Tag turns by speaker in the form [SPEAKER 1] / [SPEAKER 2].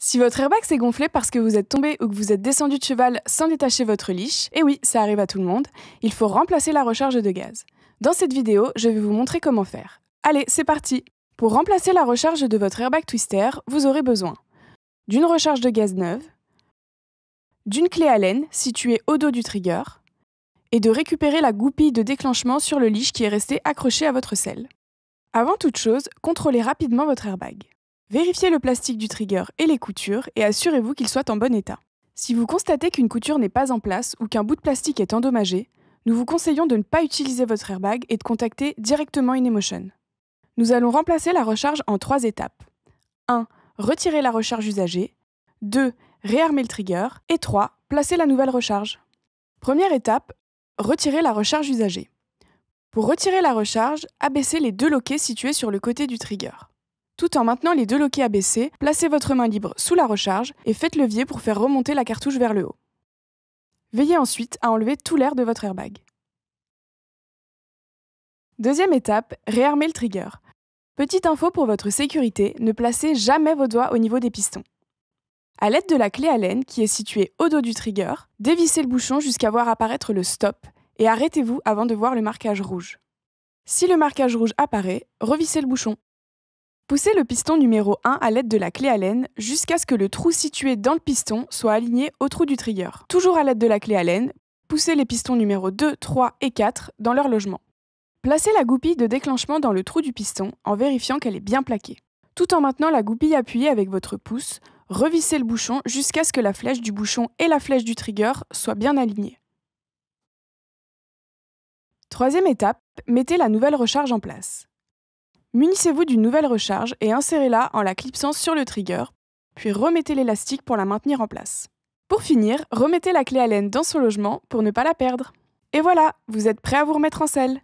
[SPEAKER 1] Si votre airbag s'est gonflé parce que vous êtes tombé ou que vous êtes descendu de cheval sans détacher votre leash, et oui, ça arrive à tout le monde, il faut remplacer la recharge de gaz. Dans cette vidéo, je vais vous montrer comment faire. Allez, c'est parti! Pour remplacer la recharge de votre airbag twister, vous aurez besoin d'une recharge de gaz neuve, d'une clé Allen située au dos du trigger, et de récupérer la goupille de déclenchement sur le leash qui est resté accroché à votre selle. Avant toute chose, contrôlez rapidement votre airbag. Vérifiez le plastique du trigger et les coutures et assurez-vous qu'ils soient en bon état. Si vous constatez qu'une couture n'est pas en place ou qu'un bout de plastique est endommagé, nous vous conseillons de ne pas utiliser votre airbag et de contacter directement InEmotion. Nous allons remplacer la recharge en 3 étapes. 1. Retirer la recharge usagée. 2. Réarmer le trigger. Et 3. Placer la nouvelle recharge. Première étape, retirer la recharge usagée. Pour retirer la recharge, abaissez les 2 loquets situés sur le côté du trigger. Tout en maintenant les 2 loquets abaissés, placez votre main libre sous la recharge et faites levier pour faire remonter la cartouche vers le haut. Veillez ensuite à enlever tout l'air de votre airbag. Deuxième étape, réarmer le trigger. Petite info pour votre sécurité, ne placez jamais vos doigts au niveau des pistons. À l'aide de la clé Allen qui est située au dos du trigger, dévissez le bouchon jusqu'à voir apparaître le stop et arrêtez-vous avant de voir le marquage rouge. Si le marquage rouge apparaît, revissez le bouchon. Poussez le piston numéro 1 à l'aide de la clé Allen jusqu'à ce que le trou situé dans le piston soit aligné au trou du trigger. Toujours à l'aide de la clé Allen, poussez les pistons numéro 2, 3 et 4 dans leur logement. Placez la goupille de déclenchement dans le trou du piston en vérifiant qu'elle est bien plaquée. Tout en maintenant la goupille appuyée avec votre pouce, revissez le bouchon jusqu'à ce que la flèche du bouchon et la flèche du trigger soient bien alignées. Troisième étape, mettez la nouvelle recharge en place. Munissez-vous d'une nouvelle recharge et insérez-la en la clipsant sur le trigger, puis remettez l'élastique pour la maintenir en place. Pour finir, remettez la clé Allen dans son logement pour ne pas la perdre. Et voilà, vous êtes prêt à vous remettre en selle.